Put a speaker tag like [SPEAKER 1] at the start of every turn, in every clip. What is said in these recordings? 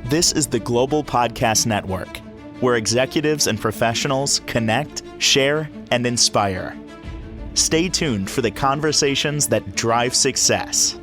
[SPEAKER 1] This is the Global Podcast Network, where executives and professionals connect, share, and inspire. Stay tuned for the conversations that drive success.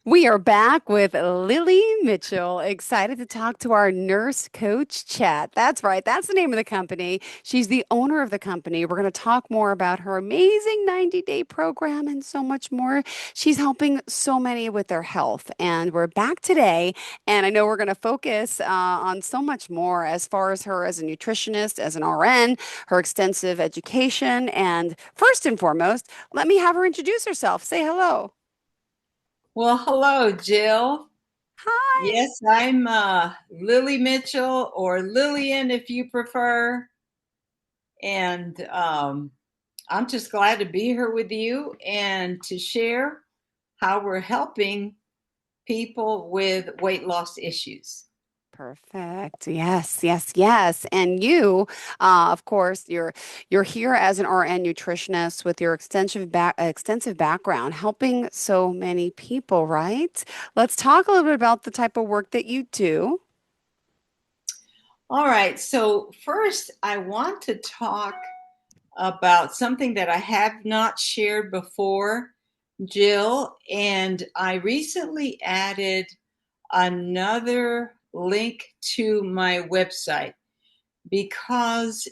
[SPEAKER 2] We are back with Lily Mitchell, excited to talk to our nurse coach chat. That's right. That's the name of the company. She's the owner of the company. We're going to talk more about her amazing 90-day program and so much more. She's helping so many with their health. And we're back today. And I know we're going to focus on so much more as far as her as a nutritionist, as an RN, her extensive education. And first and foremost, let me have her introduce herself. Say hello.
[SPEAKER 3] Well, hello, Jill.
[SPEAKER 2] Hi.
[SPEAKER 3] Yes, I'm Lily Mitchell, or Lillian if you prefer. And I'm just glad to be here with you and to share how we're helping people with weight loss issues.
[SPEAKER 2] Perfect. Yes, yes, yes. And you, of course, you're here as an RN nutritionist with your extensive background, helping so many people, right? Let's talk a little bit about the type of work that you do.
[SPEAKER 3] All right. So first, I want to talk about something that I have not shared before, Jill, and I recently added another link to my website because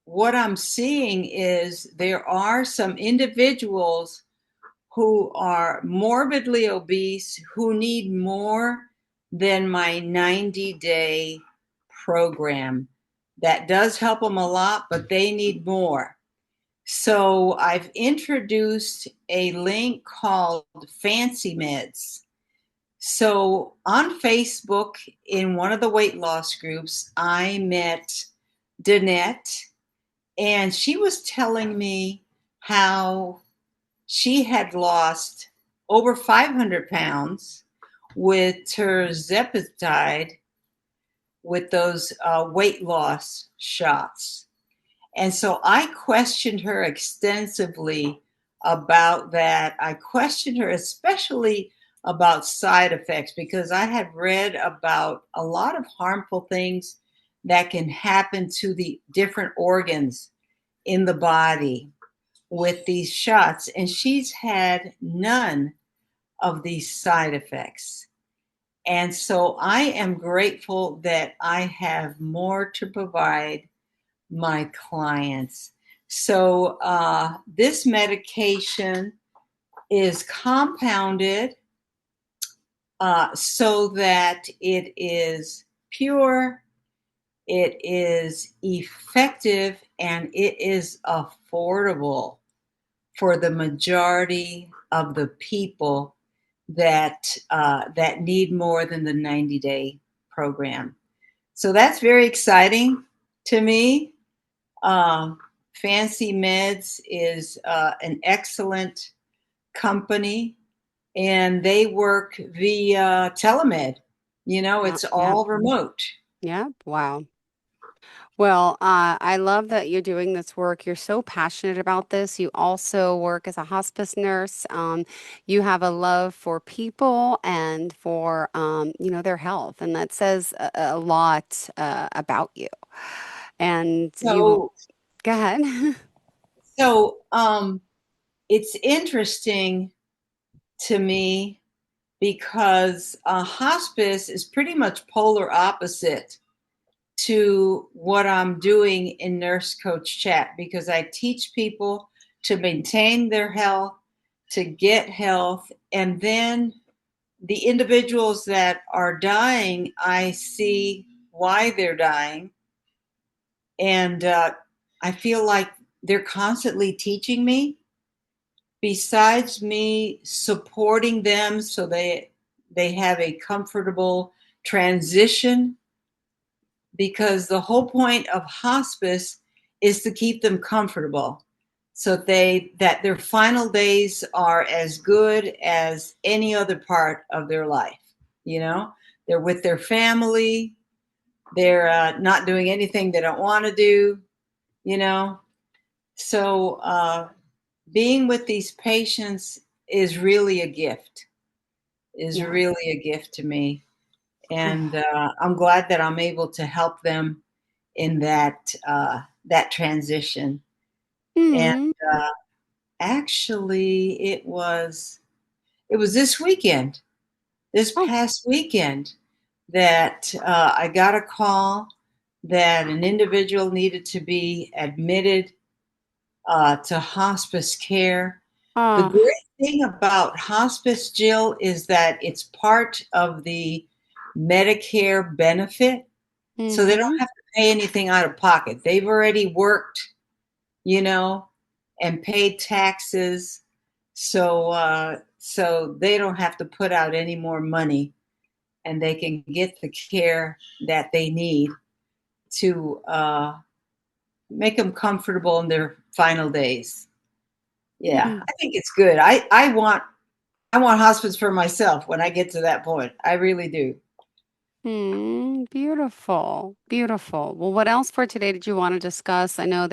[SPEAKER 3] what I'm seeing is there are some individuals who are morbidly obese who need more than my 90-day program. That does help them a lot, but they need more. So I've introduced a link called Fancy Meds. So on Facebook, in one of the weight loss groups, I met Danette, and she was telling me how she had lost over 500 pounds with tirzepatide, with those weight loss shots. And so I questioned her extensively about that. I questioned her especially about side effects because I had read about a lot of harmful things that can happen to the different organs in the body with these shots. And she's had none of these side effects. And so I am grateful that I have more to provide my clients. So this medication is compounded so that it is pure, it is effective, and it is affordable for the majority of the people that need more than the 90-day program. So that's very exciting to me. Fancy Meds is an excellent company, and they work via telemed. You know,
[SPEAKER 2] Yeah,
[SPEAKER 3] it's
[SPEAKER 2] yeah,
[SPEAKER 3] all remote.
[SPEAKER 2] yeah. Wow. Well, I love that you're doing this work. You're so passionate about this. You also work as a hospice nurse. You have a love for people and for, their health, and that says a lot about you. And you,
[SPEAKER 3] So,
[SPEAKER 2] go ahead.
[SPEAKER 3] so it's interesting to me because hospice is pretty much polar opposite to what I'm doing in Nurse Coach Chat, because I teach people to maintain their health, to get health, and then the individuals that are dying, I see why they're dying. And I feel like they're constantly teaching me, besides me supporting them so they have a comfortable transition, because the whole point of hospice is to keep them comfortable so that their final days are as good as any other part of their life. You know, they're with their family, they're not doing anything they don't want to do, you know. So being with these patients is really a gift, is
[SPEAKER 2] Yeah.
[SPEAKER 3] really a gift to me. And I'm glad that I'm able to help them in that transition. And
[SPEAKER 2] Mm.
[SPEAKER 3] actually, it was this
[SPEAKER 2] Oh.
[SPEAKER 3] past weekend, that I got a call that an individual needed to be admitted to hospice care. The
[SPEAKER 2] Oh.
[SPEAKER 3] great thing about hospice, Jill, is that it's part of the Medicare benefit. So they don't
[SPEAKER 2] Mm-hmm.
[SPEAKER 3] have to pay anything out of pocket. They've already worked, you know, and paid taxes. So they don't have to put out any more money, and they can get the care that they need to make them comfortable in their final days. Yeah,
[SPEAKER 2] Mm.
[SPEAKER 3] I think it's good. I want hospice for myself when I get to that point. I really do.
[SPEAKER 2] Mm, beautiful. Beautiful. Well, what else for today did you want to discuss? I know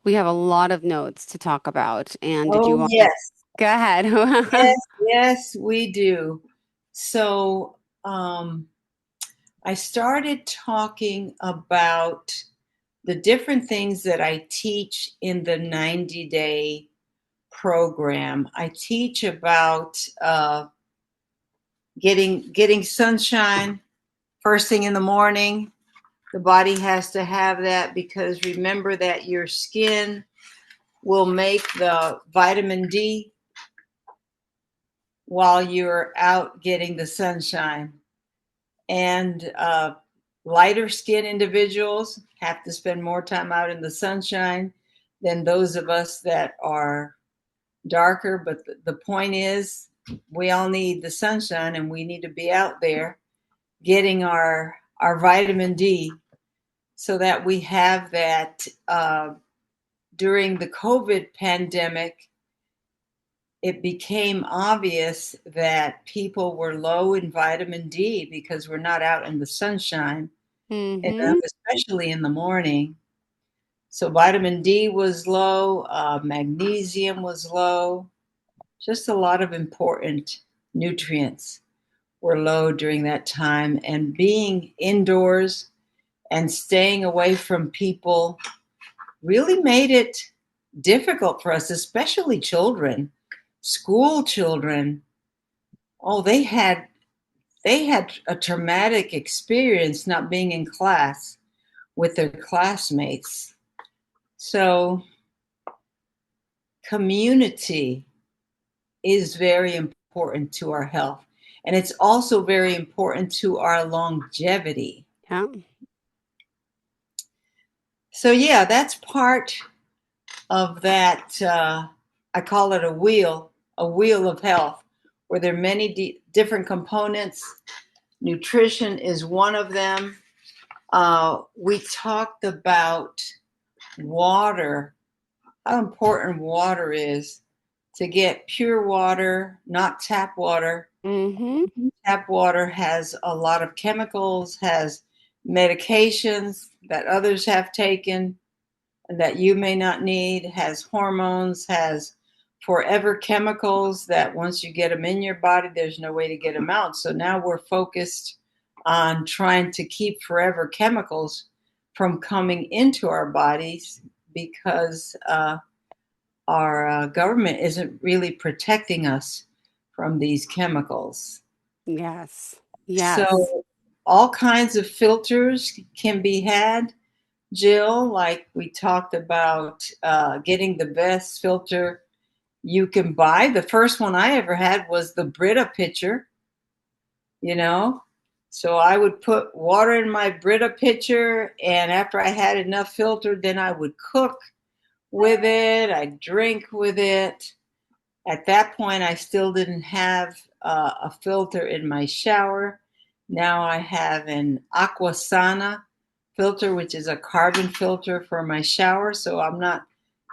[SPEAKER 2] we have a lot of notes to talk about. And did you
[SPEAKER 3] Oh
[SPEAKER 2] want to
[SPEAKER 3] yes,
[SPEAKER 2] go ahead?
[SPEAKER 3] yes, yes, we do. So I started talking about the different things that I teach in the 90-day program. I teach about getting sunshine first thing in the morning. The body has to have that, because remember that your skin will make the vitamin D while you're out getting the sunshine. And lighter skin individuals have to spend more time out in the sunshine than those of us that are darker. But the point is, we all need the sunshine, and we need to be out there getting our vitamin D, so that we have that. During the COVID pandemic, it became obvious that people were low in vitamin D because we're not out in the sunshine enough,
[SPEAKER 2] Mm-hmm.
[SPEAKER 3] especially in the morning. So vitamin D was low, magnesium was low, just a lot of important nutrients were low during that time. And being indoors and staying away from people really made it difficult for us, especially children, school children. Oh, they had a traumatic experience not being in class with their classmates. So community is very important to our health, and it's also very important to our longevity.
[SPEAKER 2] Yeah.
[SPEAKER 3] So yeah, that's part of that. I call it a wheel of health, where there are many different components. Nutrition is one of them. We talked about water, how important water is, to get pure water, not tap water.
[SPEAKER 2] Mm-hmm.
[SPEAKER 3] Tap water has a lot of chemicals, has medications that others have taken that you may not need, has hormones, has forever chemicals that once you get them in your body, there's no way to get them out. So now we're focused on trying to keep forever chemicals from coming into our bodies, because our government isn't really protecting us from these chemicals.
[SPEAKER 2] Yes. Yes.
[SPEAKER 3] So all kinds of filters can be had, Jill. Like we talked about, getting the best filter you can buy. The first one I ever had was the Brita pitcher, you know. So I would put water in my Brita pitcher, and after I had enough filter, then I would cook with it, I'd drink with it. At that point, I still didn't have a filter in my shower. Now I have an Aquasana filter, which is a carbon filter for my shower. So I'm not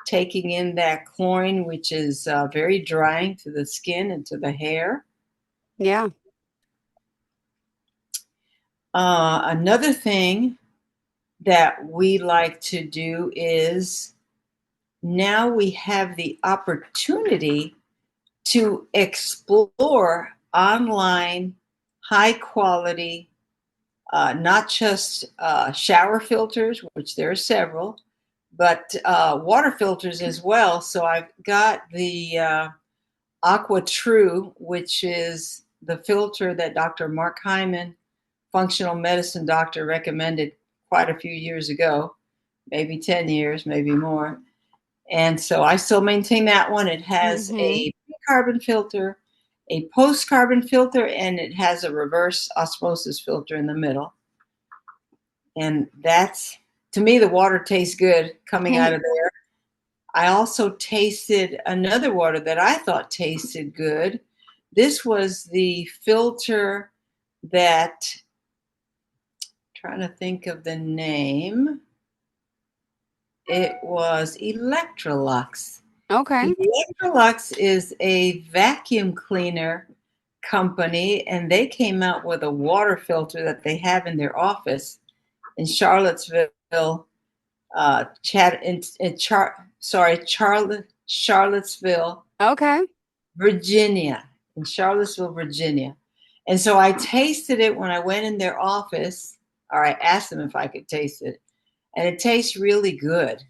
[SPEAKER 3] taking in that chlorine, which is very drying to the skin and to the hair.
[SPEAKER 2] Yeah.
[SPEAKER 3] Another thing that we like to do, is now we have the opportunity to explore online, high quality, not just shower filters, which there are several, but water filters as well. So I've got the Aqua True, which is the filter that Dr. Mark Hyman, functional medicine doctor, recommended quite a few years ago, maybe 10 years, maybe more. And so I still maintain that one. It has a pre-carbon filter, a post-carbon filter, and it has a reverse osmosis filter in the middle. And that's, to me, the water tastes good coming out of there. I also tasted another water that I thought tasted good. This was the filter that, trying to think of the name, it was Electrolux.
[SPEAKER 2] Okay.
[SPEAKER 3] Electrolux is a vacuum cleaner company, and they came out with a water filter that they have in their office in Charlottesville, Charlottesville,
[SPEAKER 2] Okay.
[SPEAKER 3] Virginia, in Charlottesville, Virginia. And so I tasted it when I went in their office, or I asked them if I could taste it, and it tastes really good.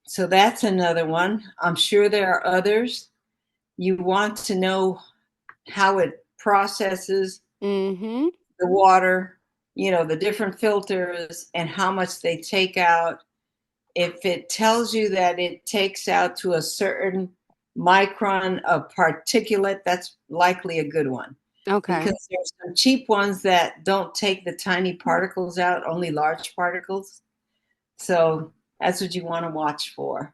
[SPEAKER 3] So that's another one. I'm sure there are others. You want to know how it processes the water, the different filters and how much they take out. If it tells you that it takes out to a certain micron of particulate, that's likely a good one.
[SPEAKER 2] Okay.
[SPEAKER 3] Because there's some cheap ones that don't take the tiny particles out, only large particles. So that's what you want to watch for.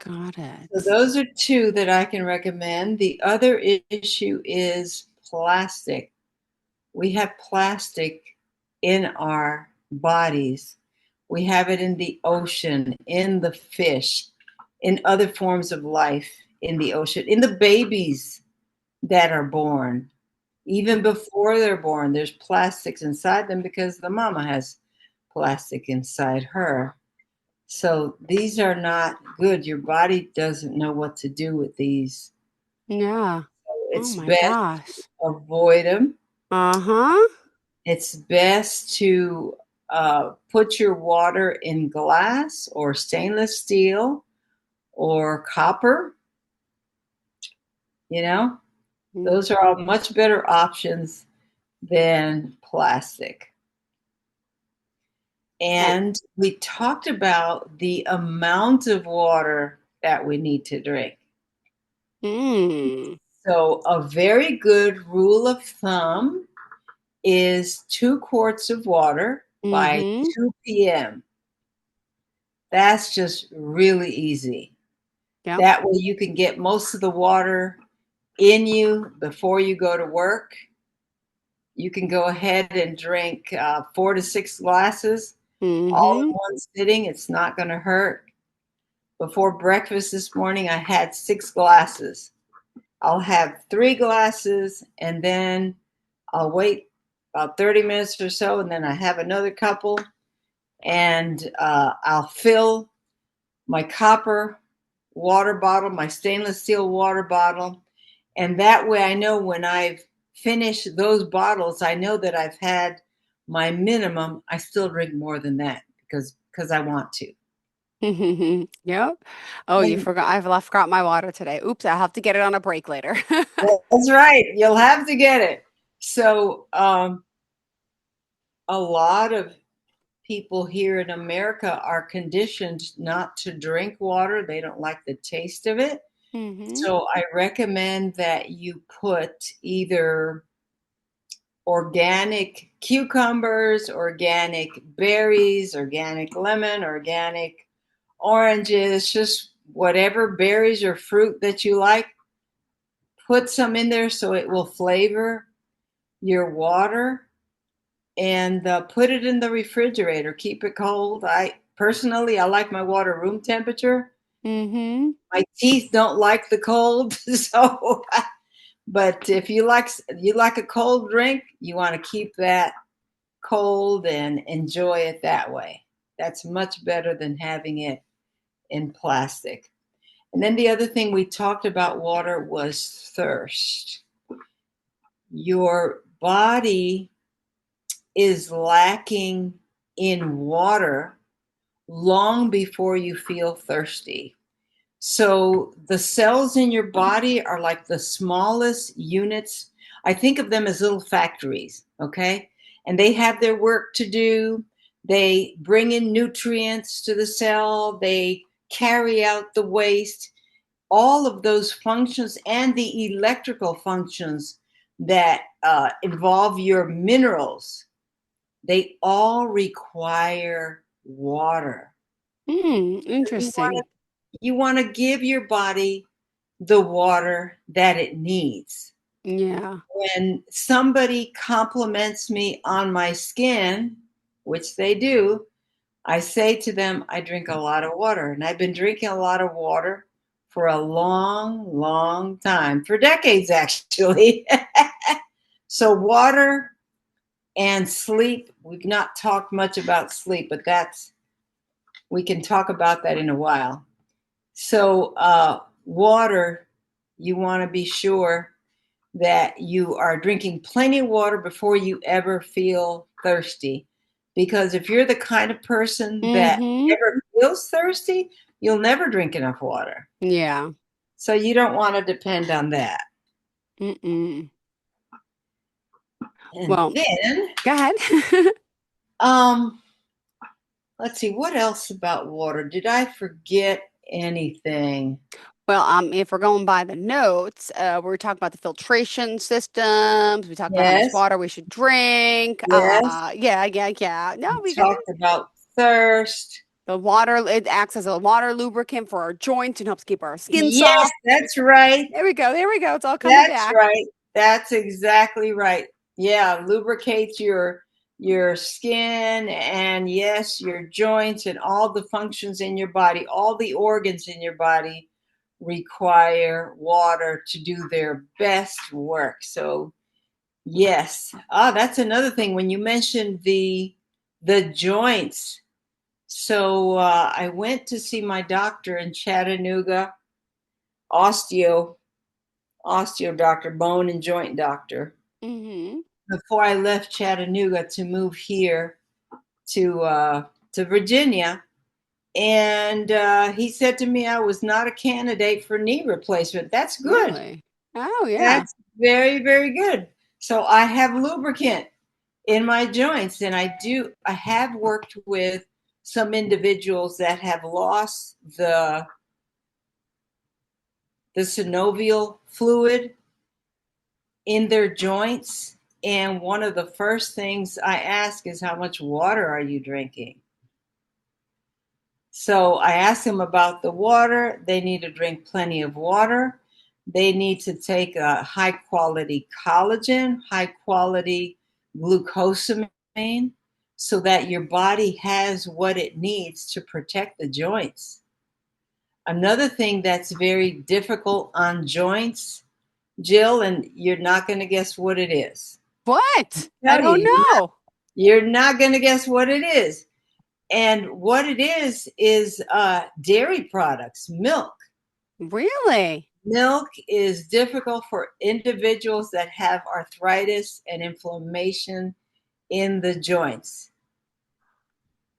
[SPEAKER 2] Got it.
[SPEAKER 3] So those are two that I can recommend. The other issue is plastic. We have plastic in our bodies. We have it in the ocean, in the fish, in other forms of life in the ocean, in the babies that are born. Even before they're born, there's plastics inside them because the mama has plastic inside her. So these are not good. Your body doesn't know what to do with these.
[SPEAKER 2] Yeah.
[SPEAKER 3] So
[SPEAKER 2] Oh
[SPEAKER 3] it's
[SPEAKER 2] my
[SPEAKER 3] best
[SPEAKER 2] gosh.
[SPEAKER 3] to avoid them.
[SPEAKER 2] Uh-huh.
[SPEAKER 3] It's best to put your water in glass or stainless steel or copper. Those are all much better options than plastic. And we talked about the amount of water that we need to drink. So a very good rule of thumb is 2 quarts of water by 2 p.m. That's just really easy.
[SPEAKER 2] Yep.
[SPEAKER 3] That way you can get most of the water in you before you go to work. You can go ahead and drink 4 to 6 glasses all in one sitting. It's not going to hurt. Before breakfast this morning, I had 6 glasses. I'll have 3 glasses and then I'll wait about 30 minutes or so, and then I have another couple, and I'll fill my copper water bottle, my stainless steel water bottle, and that way I know when I've finished those bottles, I know that I've had my minimum. I still drink more than that because I want to.
[SPEAKER 2] Yep. Oh, you forgot. I forgot my water today. Oops, I'll have to get it on a break later.
[SPEAKER 3] That's right. You'll have to get it. So a lot of people here in America are conditioned not to drink water. They don't like the taste of it. So I recommend that you put either organic cucumbers, organic berries, organic lemon, organic oranges, just whatever berries or fruit that you like. Put some in there so it will flavor your water, and put it in the refrigerator. Keep it cold. I like my water room temperature. My teeth don't like the cold, so. But if you like a cold drink, you want to keep that cold and enjoy it that way. That's much better than having it in plastic. And then the other thing we talked about water was thirst. Your body is lacking in water long before you feel thirsty. So the cells in your body are like the smallest units. I think of them as little factories, okay? And they have their work to do. They bring in nutrients to the cell. They carry out the waste. All of those functions and the electrical functions that involve your minerals, they all require water. You want
[SPEAKER 2] Interesting.
[SPEAKER 3] to you want to give your body the water that it needs.
[SPEAKER 2] Yeah.
[SPEAKER 3] When somebody compliments me on my skin, which they do, I say to them, I drink a lot of water. And I've been drinking a lot of water for a long, long time, for decades, actually. So, water and sleep, we've not talked much about sleep, but we can talk about that in a while. So, water, you want to be sure that you are drinking plenty of water before you ever feel thirsty. Because if you're the kind of person that
[SPEAKER 2] Mm-hmm.
[SPEAKER 3] never feels thirsty, you'll never drink enough water.
[SPEAKER 2] Yeah.
[SPEAKER 3] So you don't want to depend on that.
[SPEAKER 2] Mm-mm.
[SPEAKER 3] And
[SPEAKER 2] Well,
[SPEAKER 3] then,
[SPEAKER 2] go ahead.
[SPEAKER 3] um, let's see, what else about water? Did I forget anything?
[SPEAKER 2] Well, if we're going by the notes, we're talking about the filtration systems. We talked about how much
[SPEAKER 3] Yes,
[SPEAKER 2] water we should drink.
[SPEAKER 3] yes.
[SPEAKER 2] Yeah. No,
[SPEAKER 3] We
[SPEAKER 2] we got
[SPEAKER 3] talked about thirst.
[SPEAKER 2] the water. It acts as a water lubricant for our joints and helps keep our skin
[SPEAKER 3] Yes,
[SPEAKER 2] soft.
[SPEAKER 3] that's right.
[SPEAKER 2] There we go. There we go. It's all coming
[SPEAKER 3] That's
[SPEAKER 2] back.
[SPEAKER 3] right. That's exactly right. Yeah, lubricates your skin and yes, your joints and all the functions in your body, all the organs in your body require water to do their best work. So, yes. Ah, that's another thing when you mentioned the joints. So, I went to see my doctor in Chattanooga, osteo doctor, bone and joint doctor,
[SPEAKER 2] Mm-hmm.
[SPEAKER 3] before I left Chattanooga to move here to Virginia. And he said to me I was not a candidate for knee replacement. That's good.
[SPEAKER 2] Really? Oh, yeah.
[SPEAKER 3] That's very, very good. So I have lubricant in my joints, and I have worked with some individuals that have lost the synovial fluid in their joints. And one of the first things I ask is, how much water are you drinking? So I ask them about the water. They need to drink plenty of water. They need to take a high quality collagen, high quality glucosamine, so that your body has what it needs to protect the joints. Another thing that's very difficult on joints, Jill, and you're not going to guess what it is.
[SPEAKER 2] What? I
[SPEAKER 3] Tell
[SPEAKER 2] don't
[SPEAKER 3] you,
[SPEAKER 2] know.
[SPEAKER 3] you're not going to guess what it is. And what it is dairy products, milk.
[SPEAKER 2] Really?
[SPEAKER 3] Milk is difficult for individuals that have arthritis and inflammation in the joints.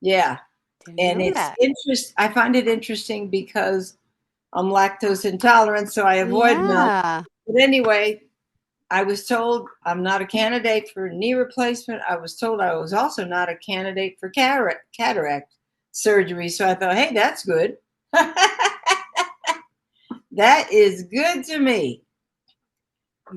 [SPEAKER 3] Yeah.
[SPEAKER 2] Didn't
[SPEAKER 3] And
[SPEAKER 2] know
[SPEAKER 3] it's
[SPEAKER 2] that.
[SPEAKER 3] I find it interesting because I'm lactose intolerant, so I avoid milk.
[SPEAKER 2] Yeah.
[SPEAKER 3] But anyway, I was told I'm not a candidate for knee replacement. I was told I was also not a candidate for cataract surgery. So I thought, hey, that's good. That is good to me.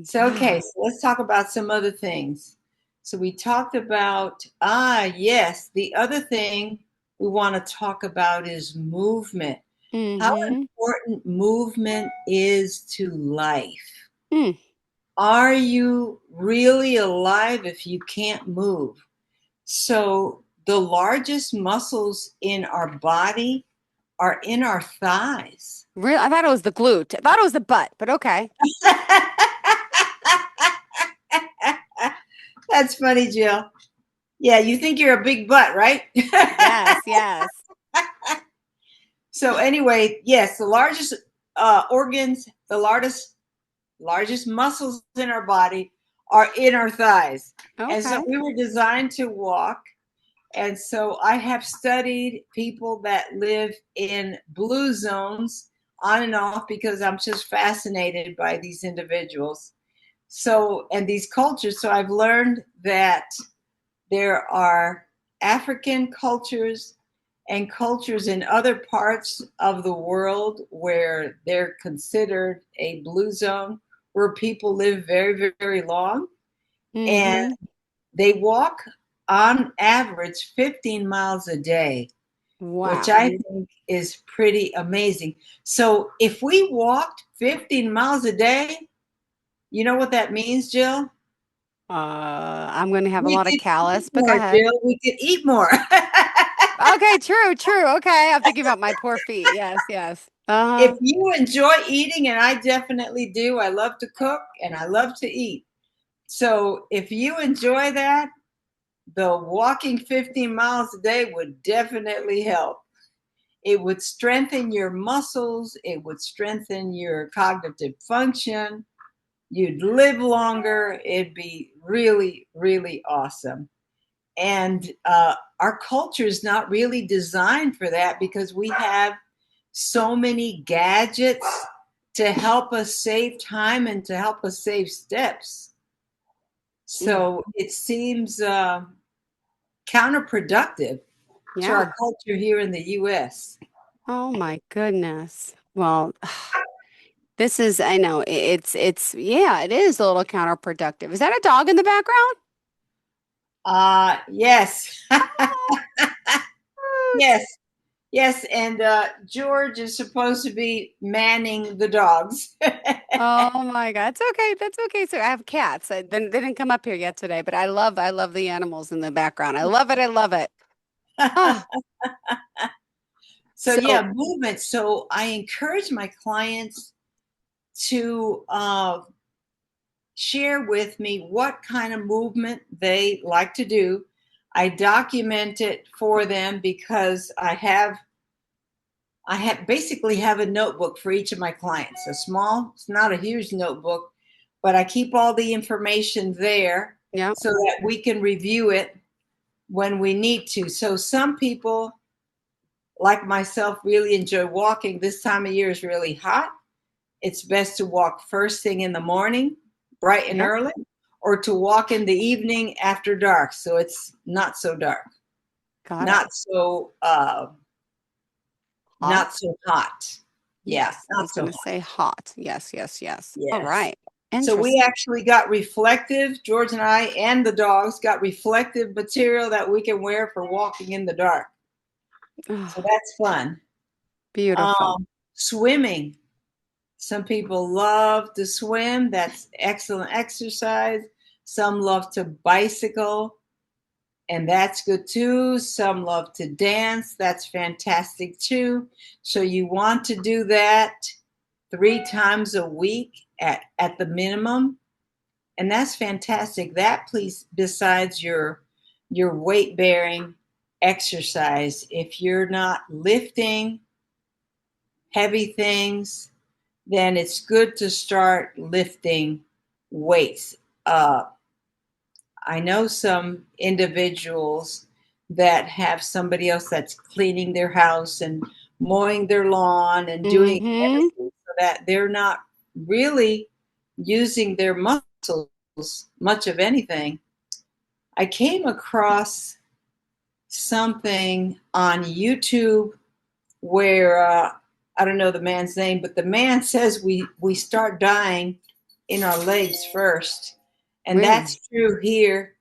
[SPEAKER 3] So,
[SPEAKER 2] Yeah.
[SPEAKER 3] okay, so let's talk about some other things. So we talked about, yes, the other thing we want to talk about is movement. How
[SPEAKER 2] Mm-hmm.
[SPEAKER 3] important movement is to life.
[SPEAKER 2] Mm.
[SPEAKER 3] Are you really alive if you can't move? So the largest muscles in our body are in our thighs.
[SPEAKER 2] Real? I thought it was the glute. I thought it was the butt, but okay.
[SPEAKER 3] That's funny, Jill. Yeah, you think you're a big butt, right?
[SPEAKER 2] Yes, yes.
[SPEAKER 3] So anyway, yes, the largest organs, the largest muscles in our body are in our thighs. And so
[SPEAKER 2] Okay.
[SPEAKER 3] we were designed to walk. And so I have studied people that live in blue zones on and off because I'm just fascinated by these individuals. So, and these cultures. So I've learned that there are African cultures and cultures in other parts of the world where they're considered a blue zone, where people live very, very, very long. And
[SPEAKER 2] Mm-hmm.
[SPEAKER 3] they walk on average 15 miles a day, which
[SPEAKER 2] Wow.
[SPEAKER 3] I think is pretty amazing. So if we walked 15 miles a day, you know what that means, Jill?
[SPEAKER 2] I'm going to have a
[SPEAKER 3] We
[SPEAKER 2] lot of
[SPEAKER 3] could eat
[SPEAKER 2] callus, but go
[SPEAKER 3] more,
[SPEAKER 2] ahead.
[SPEAKER 3] Jill. We could eat more.
[SPEAKER 2] Okay, true, true. Okay, I'm thinking about my poor feet. Yes, yes.
[SPEAKER 3] If
[SPEAKER 2] Uh-huh.
[SPEAKER 3] you enjoy eating, and I definitely do, I love to cook and I love to eat. So if you enjoy that, the walking 15 miles a day would definitely help. It would strengthen your muscles, it would strengthen your cognitive function. You'd live longer. It'd be really, really awesome. And our culture is not really designed for that because we have so many gadgets to help us save time and to help us save steps.
[SPEAKER 2] Mm,
[SPEAKER 3] So it seems counterproductive to
[SPEAKER 2] yeah.
[SPEAKER 3] our culture here in the US.
[SPEAKER 2] Oh my goodness. Well, I know yeah, it is a little counterproductive. Is that a dog in the background?
[SPEAKER 3] Yes.
[SPEAKER 2] Cute.
[SPEAKER 3] Yes. Yes. And George is supposed to be manning the dogs.
[SPEAKER 2] Oh my God. It's okay. That's okay. So I have cats. They didn't come up here yet today, but I love the animals in the background. I love it. I love it. Oh,
[SPEAKER 3] So,
[SPEAKER 2] so
[SPEAKER 3] yeah, movement. So I encourage my clients to share with me what kind of movement they like to do. I document it for them because I basically have a notebook for each of my clients. A small, it's not a huge notebook, but I keep all the information there
[SPEAKER 2] yeah.
[SPEAKER 3] so that we can review it when we need to. So some people, like myself, really enjoy walking. This time of year is really hot. It's best to walk first thing in the morning, bright and
[SPEAKER 2] Yep.
[SPEAKER 3] early, or to walk in the evening after dark. So it's not so dark,
[SPEAKER 2] Got it.
[SPEAKER 3] not so
[SPEAKER 2] Hot.
[SPEAKER 3] not so hot. Yeah,
[SPEAKER 2] Yes. I
[SPEAKER 3] not
[SPEAKER 2] was
[SPEAKER 3] so
[SPEAKER 2] going to
[SPEAKER 3] hot.
[SPEAKER 2] say hot. Yes, yes, yes. All
[SPEAKER 3] Yes.
[SPEAKER 2] right.
[SPEAKER 3] So we
[SPEAKER 2] Interesting.
[SPEAKER 3] actually got reflective, George and I and the dogs got reflective material that we can wear for walking in the dark. So
[SPEAKER 2] Oh,
[SPEAKER 3] that's fun.
[SPEAKER 2] beautiful.
[SPEAKER 3] Swimming. Some people love to swim. That's excellent exercise. Some love to bicycle, and that's good too. Some love to dance. That's fantastic too. So you want to do that 3 times a week at the minimum. And that's fantastic. That please besides your weight bearing exercise. If you're not lifting heavy things, then it's good to start lifting weights. Uh, I know some individuals that have somebody else that's cleaning their house and mowing their lawn and doing
[SPEAKER 2] Mm-hmm.
[SPEAKER 3] everything so that they're not really using their muscles much of anything. I came across something on YouTube where I don't know the man's name, but the man says we start dying in our legs first, and that's
[SPEAKER 2] Really?
[SPEAKER 3] true here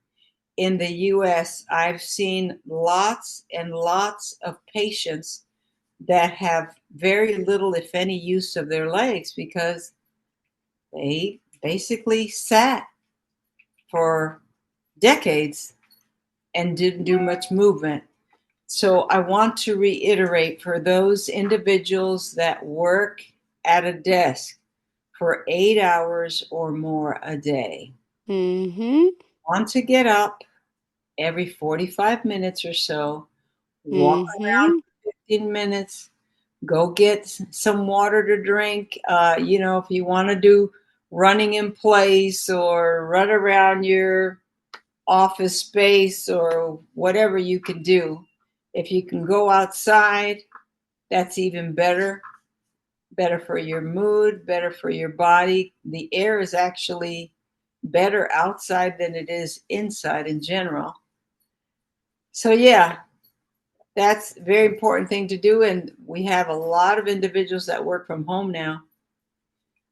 [SPEAKER 3] in the U.S. I've seen lots and lots of patients that have very little, if any, use of their legs because they basically sat for decades and didn't do much movement. So I want to reiterate for those individuals that work at a desk for 8 hours or more a day,
[SPEAKER 2] Mm-hmm.
[SPEAKER 3] want to get up every 45 minutes or so, walk around
[SPEAKER 2] Mm-hmm.
[SPEAKER 3] for 15 minutes, Go get some water to drink. If you want to do running in place or run around your office space or whatever you can do. If you can go outside, that's even better. Better for your mood, better for your body. The air is actually better outside than it is inside in general. So yeah, that's a very important thing to do. And we have a lot of individuals that work from home now.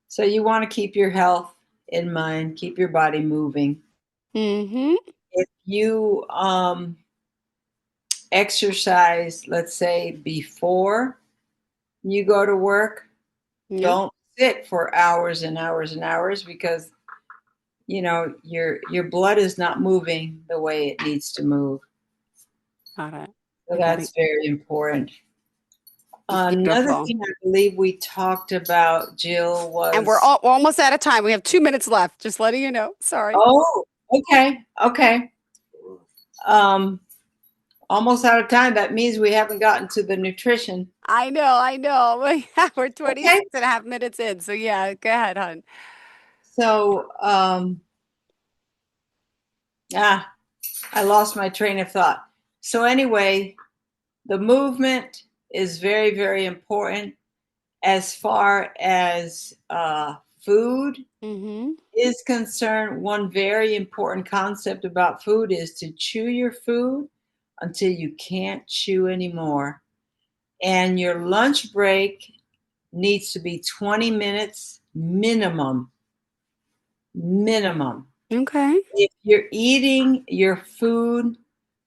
[SPEAKER 3] So you want to keep your health in mind, keep your body moving.
[SPEAKER 2] Mm-hmm.
[SPEAKER 3] If you exercise, let's say before you go to work,
[SPEAKER 2] Yep.
[SPEAKER 3] don't sit for hours and hours and hours because your blood is not moving the way it needs to move.
[SPEAKER 2] Got it.
[SPEAKER 3] So
[SPEAKER 2] I got
[SPEAKER 3] that's
[SPEAKER 2] it.
[SPEAKER 3] very important. Another
[SPEAKER 2] Beautiful.
[SPEAKER 3] thing I believe we talked about, Jill,
[SPEAKER 2] And
[SPEAKER 3] was
[SPEAKER 2] we're almost out of time. We have 2 minutes left. Just letting you know. Sorry.
[SPEAKER 3] oh, okay. Um, almost out of time. That means we haven't gotten to the nutrition.
[SPEAKER 2] I know. We're 26
[SPEAKER 3] Okay.
[SPEAKER 2] and a half minutes in. So yeah, go ahead, hon.
[SPEAKER 3] So, I lost my train of thought. So anyway, the movement is very, very important as far as food
[SPEAKER 2] Mm-hmm.
[SPEAKER 3] is concerned. One very important concept about food is to chew your food until you can't chew anymore. And your lunch break needs to be 20 minutes minimum. Minimum.
[SPEAKER 2] Okay.
[SPEAKER 3] If you're eating your food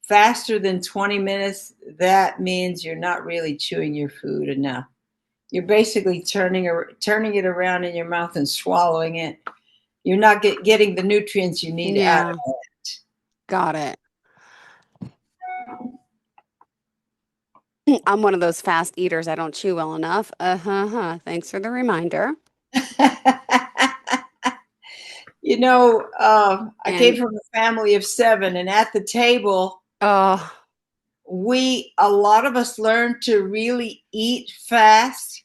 [SPEAKER 3] faster than 20 minutes, that means you're not really chewing your food enough. You're basically turning it around in your mouth and swallowing it. You're not getting the nutrients you need out
[SPEAKER 2] Yeah.
[SPEAKER 3] of it.
[SPEAKER 2] Got it. I'm one of those fast eaters. I don't chew well enough. Thanks for the reminder.
[SPEAKER 3] I came
[SPEAKER 2] And
[SPEAKER 3] from a family of 7, and at the table,
[SPEAKER 2] oh,
[SPEAKER 3] a lot of us learned to really eat fast.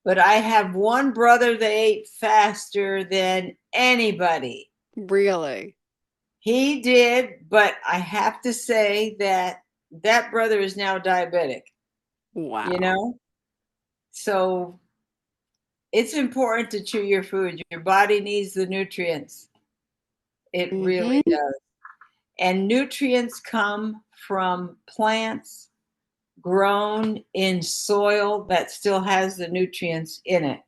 [SPEAKER 3] But I have one brother that ate faster than anybody.
[SPEAKER 2] really?
[SPEAKER 3] He did, but I have to say that brother is now diabetic,
[SPEAKER 2] Wow.
[SPEAKER 3] So it's important to chew your food. Your body needs the nutrients. It really
[SPEAKER 2] Mm-hmm.
[SPEAKER 3] does. And nutrients come from plants grown in soil that still has the nutrients in it.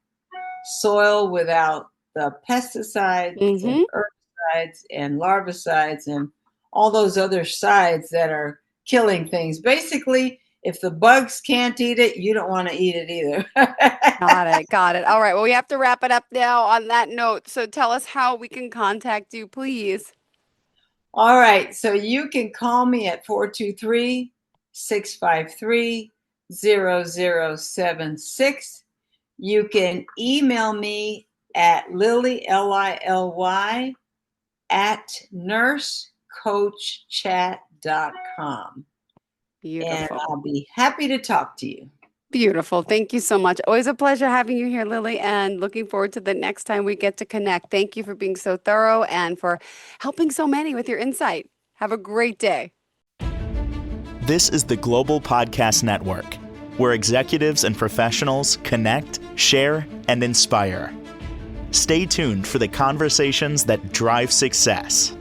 [SPEAKER 3] Soil without the pesticides and
[SPEAKER 2] Mm-hmm.
[SPEAKER 3] herbicides and larvicides and all those other sides that are killing things. Basically, if the bugs can't eat it, you don't want to eat it either.
[SPEAKER 2] Got it. All right. Well, we have to wrap it up now on that note. So tell us how we can contact you, please.
[SPEAKER 3] All right. So you can call me at 423-653-0076. You can email me at Lily, Lily, at nursecoachchat.com. And
[SPEAKER 2] Beautiful.
[SPEAKER 3] I'll be happy to talk to you.
[SPEAKER 2] Beautiful. Thank you so much. Always a pleasure having you here, Lily, and looking forward to the next time we get to connect. Thank you for being so thorough and for helping so many with your insight. Have a great day.
[SPEAKER 1] This is the Global Podcast Network, where executives and professionals connect, share, and inspire. Stay tuned for the conversations that drive success.